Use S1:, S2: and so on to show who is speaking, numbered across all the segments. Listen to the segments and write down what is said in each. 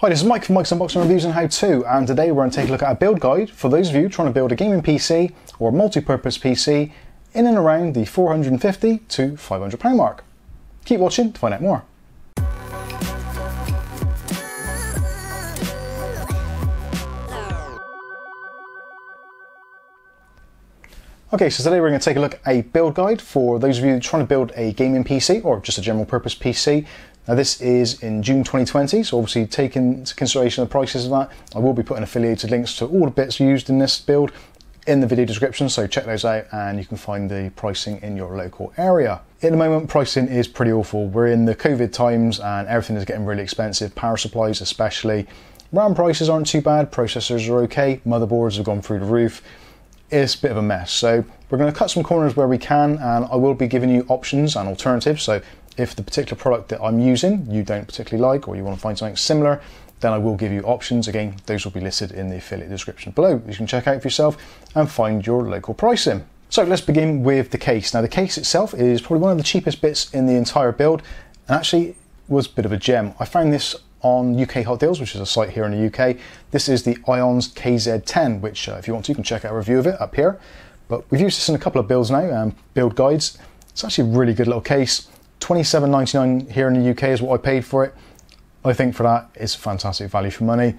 S1: Hi, this is Mike from Mike's Unboxing Reviews and How To, and today we're going to take a look at a build guide for those of you trying to build a gaming PC or a multi-purpose PC in and around the £450 to £500 mark. Keep watching to find out more. Okay, so today we're going to take a look at a build guide for those of you trying to build a gaming PC or just a general purpose PC. Now this is in June 2020, so obviously taking into consideration the prices of that, I will be putting affiliated links to all the bits used in this build in the video description, so check those out and you can find the pricing in your local area. At the moment, pricing is pretty awful. We're in the COVID times and everything is getting really expensive, power supplies especially. RAM prices aren't too bad, processors are okay, motherboards have gone through the roof. It's a bit of a mess, so we're going to cut some corners where we can, and I will be giving you options and alternatives. So if the particular product that I'm using you don't particularly like, or you want to find something similar, then I will give you options. Again, those will be listed in the affiliate description below. You can check out for yourself and find your local pricing. So let's begin with the case. Now the case itself is probably one of the cheapest bits in the entire build, and actually was a bit of a gem. I found this on UK Hot Deals, which is a site here in the UK. This is the IONZ KZ10, which if you want to, you can check out a review of it up here. But we've used this in a couple of builds now, build guides. It's actually a really good little case. £27.99 here in the UK is what I paid for it. I think for that, it's a fantastic value for money.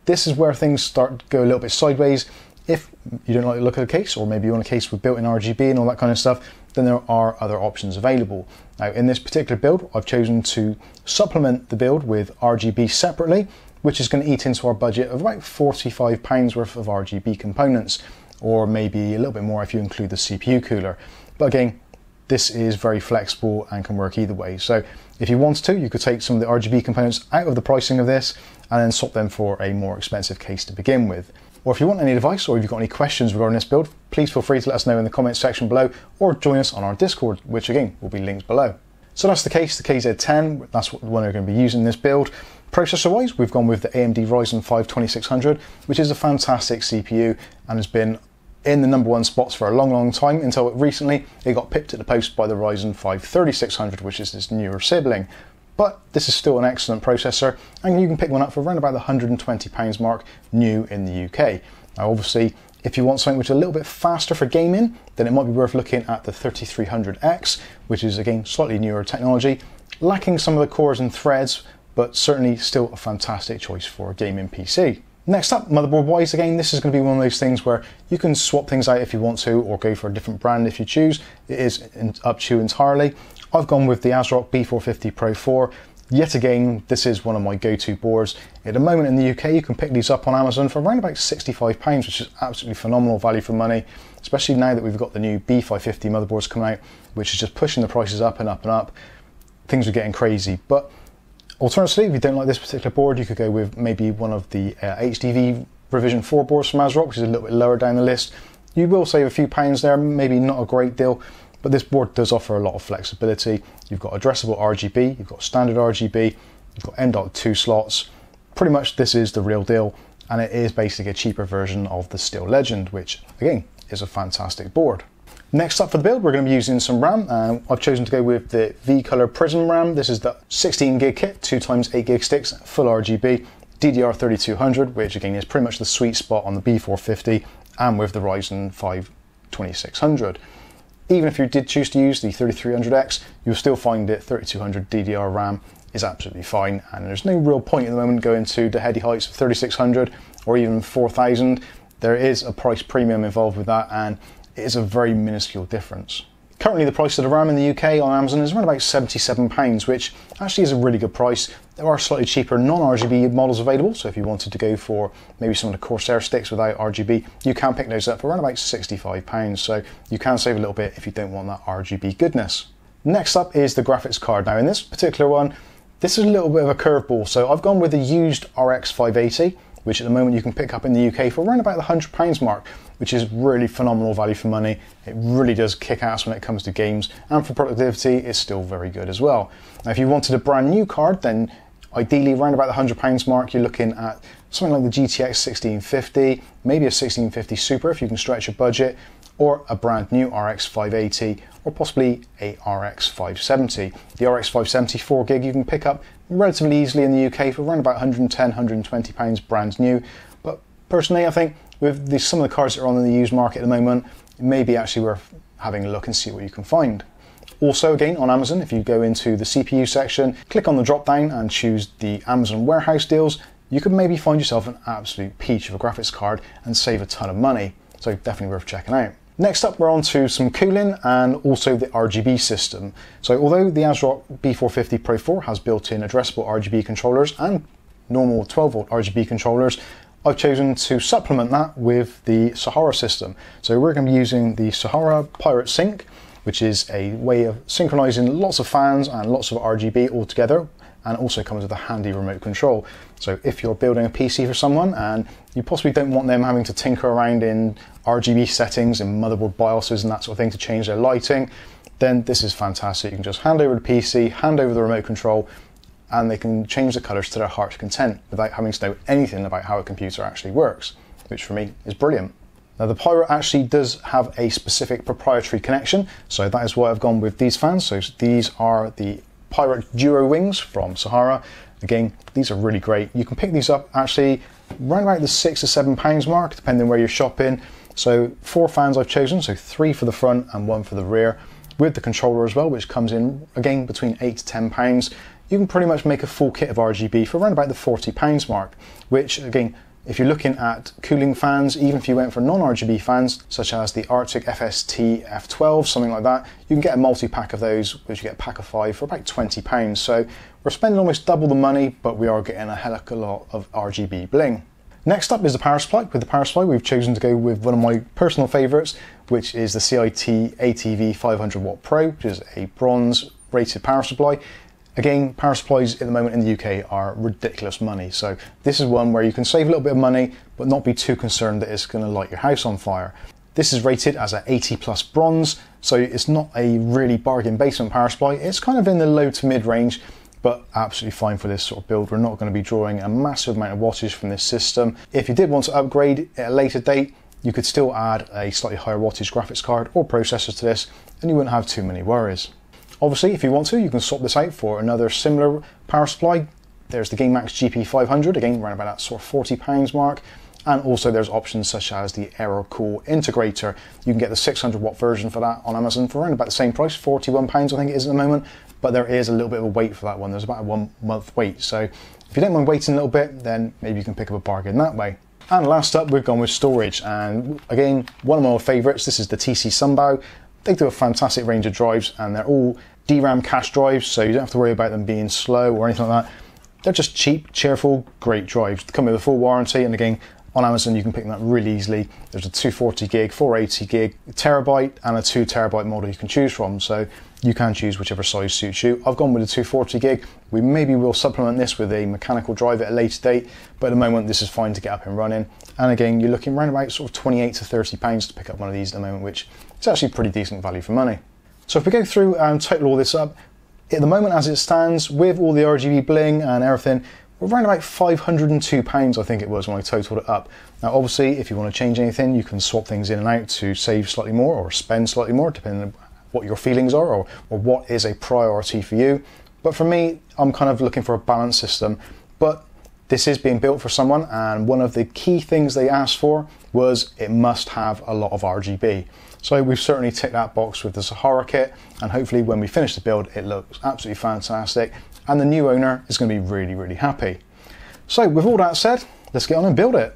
S1: This is where things start to go a little bit sideways. If you don't like the look of the case, or maybe you want a case with built-in RGB and all that kind of stuff, then there are other options available. Now in this particular build, I've chosen to supplement the build with RGB separately, which is going to eat into our budget of about £45 worth of RGB components, or maybe a little bit more if you include the CPU cooler. But again, this is very flexible and can work either way. So if you wanted to, you could take some of the RGB components out of the pricing of this and then swap them for a more expensive case to begin with. Or if you want any advice, or if you've got any questions regarding this build, please feel free to let us know in the comments section below, or join us on our Discord, which again will be linked below. So that's the case, the KZ10, that's what the one we're going to be using in this build. Processor wise, we've gone with the AMD Ryzen 5 2600, which is a fantastic CPU and has been in the #1 spots for a long time, until recently it got pipped at the post by the Ryzen 5 3600, which is its newer sibling. But this is still an excellent processor, and you can pick one up for around about the £120 mark new in the UK. Now obviously, if you want something which is a little bit faster for gaming, then it might be worth looking at the 3300X, which is again slightly newer technology, lacking some of the cores and threads, but certainly still a fantastic choice for a gaming PC. Next up, motherboard wise, again, this is going to be one of those things where you can swap things out if you want to, or go for a different brand if you choose. It is up to you entirely. I've gone with the ASRock B450 Pro 4. Yet again, this is one of my go-to boards. At the moment in the UK, you can pick these up on Amazon for around about £65, which is absolutely phenomenal value for money, especially now that we've got the new B550 motherboards coming out, which is just pushing the prices up and up and up. Things are getting crazy. But alternatively, if you don't like this particular board, you could go with maybe one of the HDV Revision 4 boards from ASRock, which is a little bit lower down the list. You will save a few pounds there, maybe not a great deal, but this board does offer a lot of flexibility. You've got addressable RGB, you've got standard RGB, you've got M.2 slots. Pretty much this is the real deal, and it is basically a cheaper version of the Steel Legend, which again is a fantastic board. Next up for the build, we're going to be using some RAM. I've chosen to go with the V-Color Prism RAM. This is the 16 gig kit, 2x8 gig sticks, full RGB, DDR3200, which again is pretty much the sweet spot on the B450 and with the Ryzen 5 2600. Even if you did choose to use the 3300X, you'll still find it 3200 DDR RAM is absolutely fine, and there's no real point at the moment going to the heady heights of 3600 or even 4000. There is a price premium involved with that, and it is a very minuscule difference. Currently the price of the RAM in the UK on Amazon is around about £77, which actually is a really good price. There are slightly cheaper non-RGB models available, so if you wanted to go for maybe some of the Corsair sticks without RGB, you can pick those up for around about £65, so you can save a little bit if you don't want that RGB goodness. Next up is the graphics card. Now in this particular one, this is a little bit of a curveball, so I've gone with the used RX 580, which at the moment you can pick up in the UK for around about the £100 mark, which is really phenomenal value for money. It really does kick ass when it comes to games, and for productivity it's still very good as well. Now if you wanted a brand new card, then ideally around about the £100 mark you're looking at something like the GTX 1650, maybe a 1650 Super if you can stretch your budget, or a brand new RX 580, or possibly a RX 570. The RX 570 4 gig you can pick up relatively easily in the UK for around about £110, £120 brand new. But personally, I think with some of the cards that are on the used market at the moment, it may be actually worth having a look and see what you can find. Also, again, on Amazon, if you go into the CPU section, click on the drop down and choose the Amazon warehouse deals, you could maybe find yourself an absolute peach of a graphics card and save a ton of money. So definitely worth checking out. Next up, we're on to some cooling and also the RGB system. So although the ASRock B450 Pro 4 has built-in addressable RGB controllers and normal 12-volt RGB controllers, I've chosen to supplement that with the Sahara system. So we're going to be using the Sahara Pirate Sync, which is a way of synchronizing lots of fans and lots of RGB all together, and also comes with a handy remote control. So if you're building a PC for someone and you possibly don't want them having to tinker around in RGB settings and motherboard BIOSes and that sort of thing to change their lighting, then this is fantastic. You can just hand over the PC, hand over the remote control, and they can change the colors to their heart's content without having to know anything about how a computer actually works, which for me is brilliant. Now the Pirate actually does have a specific proprietary connection, so that is why I've gone with these fans. So these are the Pirate Duo Wings from Sahara. Again, these are really great. You can pick these up actually around about the £6 to £7 mark, depending on where you're shopping. So 4 fans I've chosen, so 3 for the front and 1 for the rear, with the controller as well, which comes in again between £8 to £10. You can pretty much make a full kit of RGB for around about the £40 mark, which again, if you're looking at cooling fans, even if you went for non-RGB fans, such as the Arctic FST F12, something like that, you can get a multi-pack of those, which you get a pack of 5 for about £20. So we're spending almost double the money, but we are getting a hell of a lot of RGB bling. Next up is the power supply. With the power supply, we've chosen to go with one of my personal favourites, which is the CIT ATV 500 Watt Pro, which is a bronze rated power supply. Again, power supplies at the moment in the UK are ridiculous money, so this is one where you can save a little bit of money but not be too concerned that it's going to light your house on fire. This is rated as a 80 plus bronze, so it's not a really bargain basement power supply. It's kind of in the low to mid range, but absolutely fine for this sort of build. We're not going to be drawing a massive amount of wattage from this system. If you did want to upgrade at a later date, you could still add a slightly higher wattage graphics card or processor to this, and you wouldn't have too many worries. Obviously, if you want to, you can swap this out for another similar power supply. There's the Gamemax GP500, again around about that sort of £40 mark. And also there's options such as the Aerocool integrator. You can get the 600 watt version for that on Amazon for around about the same price, £41 I think it is at the moment. But there is a little bit of a wait for that one. There's about a 1 month wait. So if you don't mind waiting a little bit, then maybe you can pick up a bargain that way. And last up, we've gone with storage. And again, one of my favorites, this is the TC Sunbow. They do a fantastic range of drives, and they're all DRAM cache drives, so you don't have to worry about them being slow or anything like that. They're just cheap, cheerful, great drives. They come with a full warranty, and again, on Amazon you can pick them up really easily. There's a 240 gig, 480 gig, a terabyte, and a 2 terabyte model you can choose from, so you can choose whichever size suits you. I've gone with a 240 gig. We maybe will supplement this with a mechanical drive at a later date, but at the moment this is fine to get up and running. And again, you're looking around about sort of £28 to £30 to pick up one of these at the moment, which is actually pretty decent value for money. So if we go through and total all this up, at the moment as it stands, with all the RGB bling and everything, we're around about £502 I think it was when I totaled it up. Now obviously if you want to change anything, you can swap things in and out to save slightly more or spend slightly more, depending on what your feelings are or what is a priority for you. But for me, I'm kind of looking for a balanced system. But this is being built for someone, and one of the key things they asked for was it must have a lot of RGB. So we've certainly ticked that box with the Sahara kit, and hopefully when we finish the build it looks absolutely fantastic and the new owner is going to be really, really happy. So with all that said, let's get on and build it.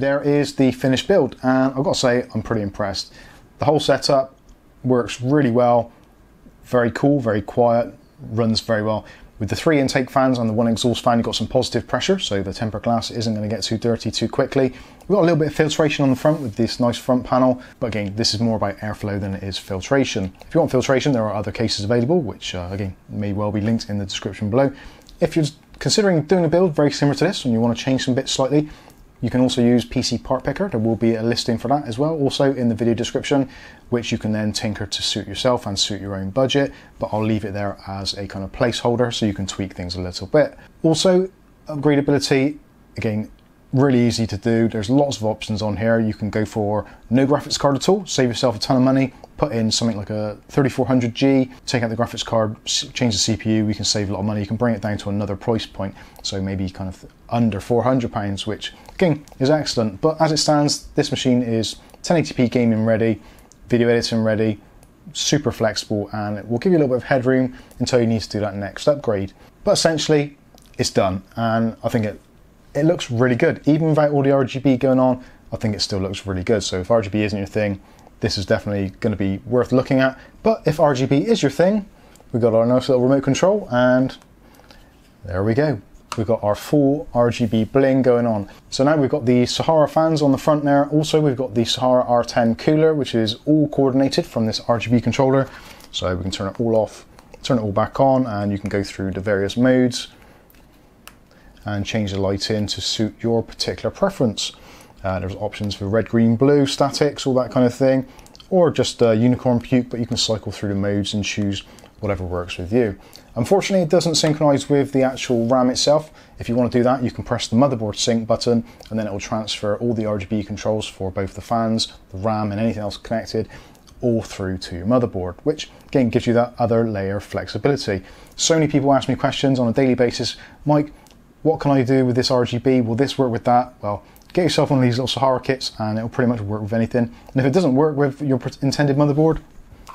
S1: there is the finished build, and I've got to say I'm pretty impressed. The whole setup works really well, very cool, very quiet, runs very well. With the 3 intake fans and the 1 exhaust fan, you've got some positive pressure, so the tempered glass isn't going to get too dirty too quickly. We've got a little bit of filtration on the front with this nice front panel, but again, this is more about airflow than it is filtration. If you want filtration, there are other cases available, which again, may well be linked in the description below. If you're considering doing a build very similar to this and you want to change some bits slightly, you can also use PC Part Picker. There will be a listing for that as well, also in the video description, which you can then tinker to suit yourself and suit your own budget, but I'll leave it there as a kind of placeholder so you can tweak things a little bit. Also, upgradability, again, really easy to do. There's lots of options on here. You can go for no graphics card at all, save yourself a ton of money, put in something like a 3400G, take out the graphics card, change the CPU, we can save a lot of money. You can bring it down to another price point, so maybe kind of under £400, which again is excellent. But as it stands, this machine is 1080p gaming ready, video editing ready, super flexible, and it will give you a little bit of headroom until you need to do that next upgrade. But essentially, it's done, and I think it looks really good. Even without all the RGB going on, I think it still looks really good. So if RGB isn't your thing, this is definitely going to be worth looking at. But if RGB is your thing, we've got our nice little remote control, and there we go. We've got our full RGB bling going on. So now we've got the Sahara fans on the front there. Also, we've got the Sahara R10 cooler, which is all coordinated from this RGB controller. So we can turn it all off, turn it all back on, and you can go through the various modes and change the lighting to suit your particular preference. There's options for red, green, blue, statics, all that kind of thing, or just unicorn puke, but you can cycle through the modes and choose whatever works with you. Unfortunately, it doesn't synchronize with the actual RAM itself. If you want to do that, you can press the motherboard sync button, and then it will transfer all the RGB controls for both the fans, the RAM, and anything else connected all through to your motherboard, which again gives you that other layer of flexibility. So many people ask me questions on a daily basis, Mike, what can I do with this RGB? Will this work with that? Well, get yourself one of these little Sahara kits and it'll pretty much work with anything. And if it doesn't work with your intended motherboard,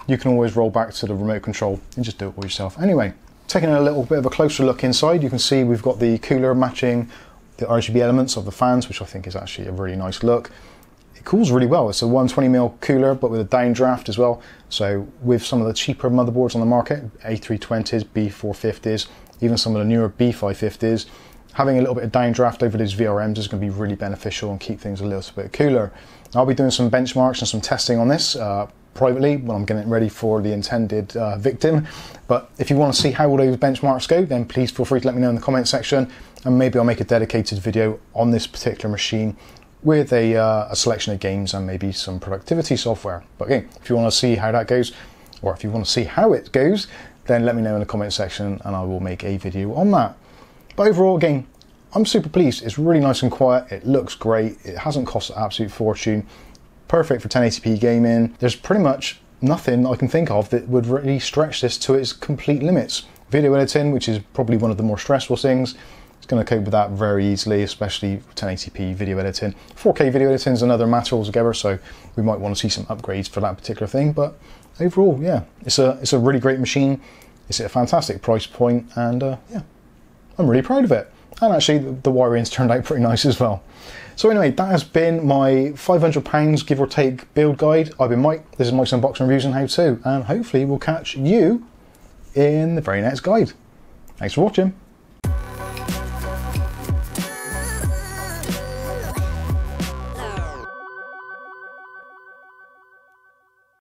S1: you can always roll back to the remote control and just do it all yourself. Anyway, taking a little bit of a closer look inside, you can see we've got the cooler matching the RGB elements of the fans, which I think is actually a really nice look. It cools really well. It's a 120mm cooler, but with a downdraft as well. So with some of the cheaper motherboards on the market, A320s, B450s, even some of the newer B550s, having a little bit of downdraft over those VRMs is going to be really beneficial and keep things a little bit cooler. I'll be doing some benchmarks and some testing on this privately when I'm getting ready for the intended victim. But if you want to see how all those benchmarks go, then please feel free to let me know in the comment section, and maybe I'll make a dedicated video on this particular machine with a selection of games and maybe some productivity software. But again, if you want to see how that goes, or if you want to see how it goes, then let me know in the comment section and I will make a video on that. But overall, again, I'm super pleased. It's really nice and quiet. It looks great. It hasn't cost an absolute fortune. Perfect for 1080p gaming. There's pretty much nothing I can think of that would really stretch this to its complete limits. Video editing, which is probably one of the more stressful things, it's going to cope with that very easily, especially 1080p video editing. 4K video editing is another matter altogether, so we might want to see some upgrades for that particular thing. But overall, yeah, it's a really great machine. It's at a fantastic price point, and yeah, I'm really proud of it. And actually, the wiring's turned out pretty nice as well. So anyway, that has been my £500 give or take build guide. I've been Mike. This is Mike's Unboxing Reviews and How To, and hopefully we'll catch you in the very next guide. Thanks for watching.